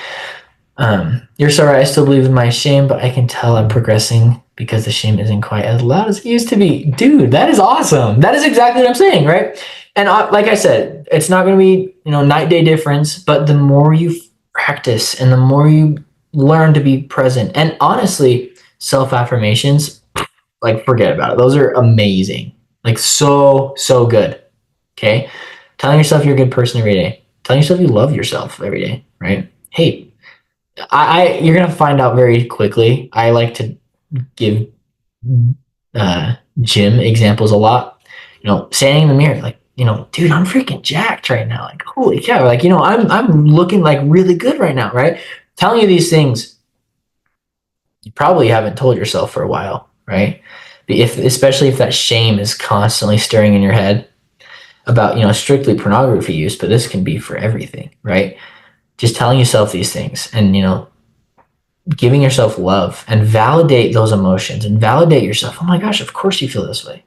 You're so right. I still believe in my shame, but I can tell I'm progressing because the shame isn't quite as loud as it used to be. Dude, that is awesome. That is exactly what I'm saying, right? And like I said, it's not going to be, night day difference, but the more you practice and the more you learn to be present, and honestly, self affirmations, like forget about it. Those are amazing. Like so, so good. Okay. Telling yourself you're a good person every day. Telling yourself you love yourself every day, right? Hey, you're gonna find out very quickly. I like to give gym examples a lot. Standing in the mirror, like, dude, I'm freaking jacked right now. Like, holy cow! Like, I'm looking like really good right now, right? Telling you these things, you probably haven't told yourself for a while, right? Especially if that shame is constantly stirring in your head about, strictly pornography use, but this can be for everything, right? Just telling yourself these things and, giving yourself love and validate those emotions and validate yourself. Oh my gosh, of course you feel this way.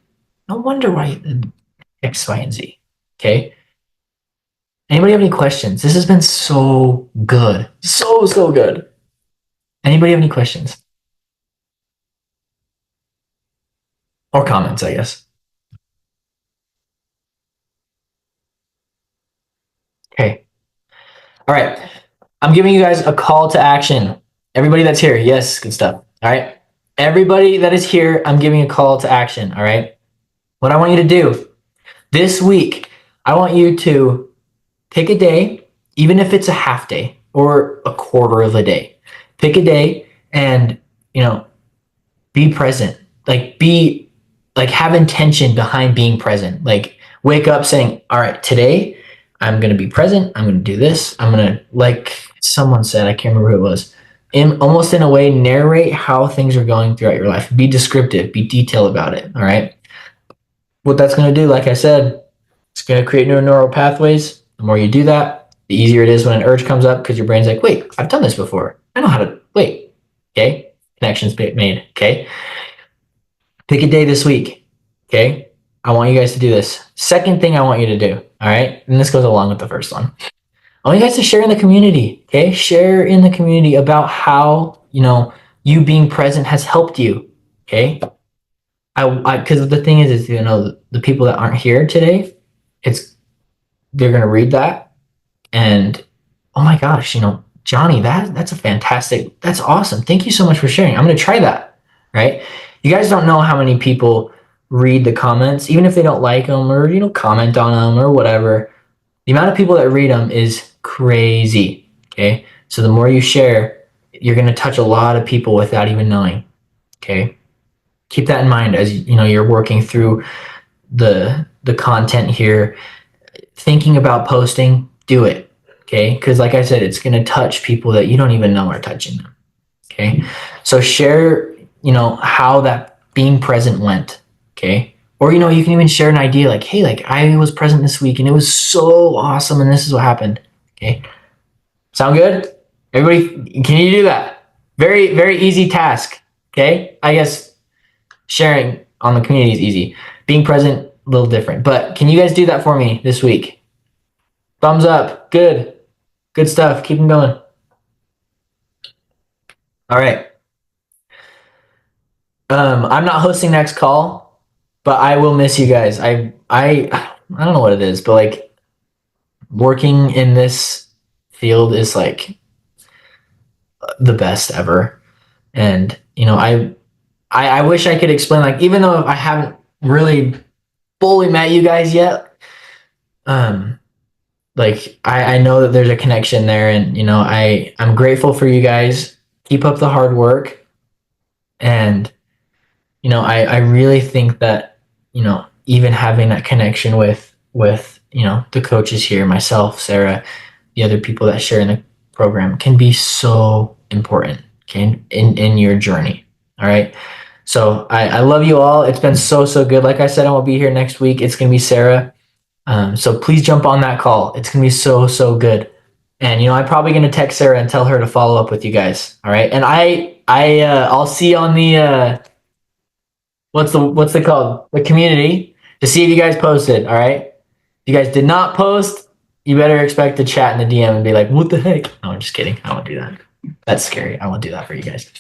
No wonder why X, Y, and Z. Okay. Anybody have any questions? This has been so good. So, so good. Anybody have any questions or comments, I guess? Okay. All right. I'm giving you guys a call to action. Everybody that's here. Yes. Good stuff. All right. Everybody that is here, I'm giving a call to action. All right. What I want you to do this week, I want you to pick a day, even if it's a half day or a quarter of a day. Pick a day and, be present. Have intention behind being present. Like, wake up saying, all right, today I'm going to be present. I'm going to do this. I'm going to, like someone said, I can't remember who it was, almost in a way, narrate how things are going throughout your life. Be descriptive, be detailed about it. All right. What that's going to do, like I said, it's going to create new neural pathways. The more you do that, the easier it is when an urge comes up because your brain's like, wait, I've done this before. I know how to wait. Okay. Connections made. Okay. Pick a day this week. Okay. I want you guys to do this. Second thing I want you to do. All right. And this goes along with the first one. I want you guys to share in the community. Okay. Share in the community about how, you being present has helped you. Okay. Because the thing is, the people that aren't here today, they're going to read that and, oh my gosh, Johnny, that's that's awesome. Thank you so much for sharing. I'm going to try that. Right. You guys don't know how many people read the comments, even if they don't like them or, comment on them or whatever. The amount of people that read them is crazy. Okay. So the more you share, you're going to touch a lot of people without even knowing. Okay. Keep that in mind as you're working through the content here. Thinking about posting, do it. Okay. Because like I said, it's going to touch people that you don't even know are touching them. Okay. So share, how that being present went. Okay. Or, you can even share an idea like, hey, like I was present this week and it was so awesome and this is what happened. Okay. Sound good? Everybody, can you do that? Very, very easy task. Okay. I guess sharing on the community is easy. Being present, a little different. But can you guys do that for me this week? Thumbs up. Good. Good stuff. Keep them going. All right. I'm not hosting next call, but I will miss you guys. I don't know what it is, but like working in this field is like the best ever. And I wish I could explain, like, even though I haven't really fully met you guys yet, like I know that there's a connection there, and I'm grateful for you guys. Keep up the hard work, and I really think that even having that connection with the coaches here, myself, Sarah, the other people that share in the program, can be so important, okay, in your journey. All right. So I love you all. It's been so good. Like I said, I won't be here next week. It's gonna be Sarah. So please jump on that call. It's gonna be so good. And I'm probably gonna text Sarah and tell her to follow up with you guys. All right. And I'll see you on the what's the called, the community, to see if you guys posted. All right. If you guys did not post, you better expect to chat in the DM and be like, what the heck? No, I'm just kidding. I won't do that. That's scary. I won't do that for you guys.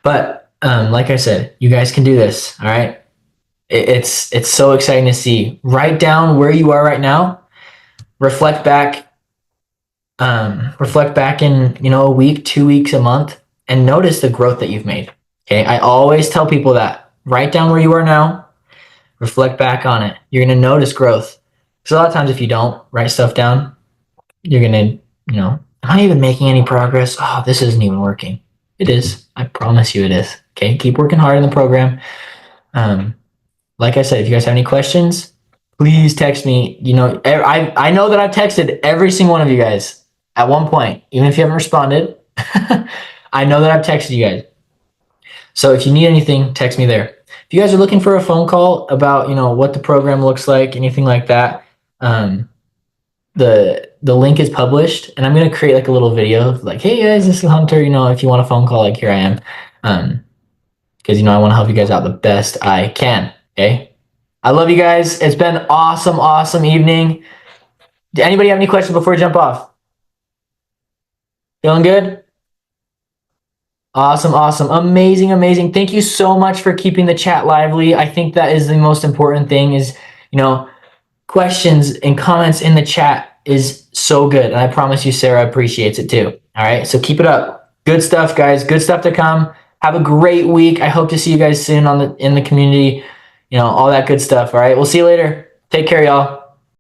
But like I said, you guys can do this. All right. It's so exciting to see. Write down where you are right now. Reflect back in a week, 2 weeks, a month, and notice the growth that you've made. Okay. I always tell people that. Write down where you are now. Reflect back on it. You're going to notice growth. Because a lot of times if you don't write stuff down, you're going to, am I even making any progress? Oh, this isn't even working. It is. I promise you it is. Okay. Keep working hard in the program. Like I said, if you guys have any questions, please text me. I know that I've texted every single one of you guys at one point, even if you haven't responded. I know that I've texted you guys. So if you need anything, text me there. If you guys are looking for a phone call about, what the program looks like, anything like that, the link is published, and I'm going to create like a little video of like, hey guys, this is Hunter. If you want a phone call, like, here I am. Because I want to help you guys out the best I can. Okay. I love you guys. It's been awesome evening. Did anybody have any questions before we jump off? Feeling good? Awesome. Amazing. Thank you so much for keeping the chat lively. I think that is the most important thing is, questions and comments in the chat is so good. And I promise you, Sarah appreciates it too. All right. So keep it up. Good stuff, guys. Good stuff to come. Have a great week. I hope to see you guys soon in the community. All that good stuff. All right. We'll see you later. Take care, y'all.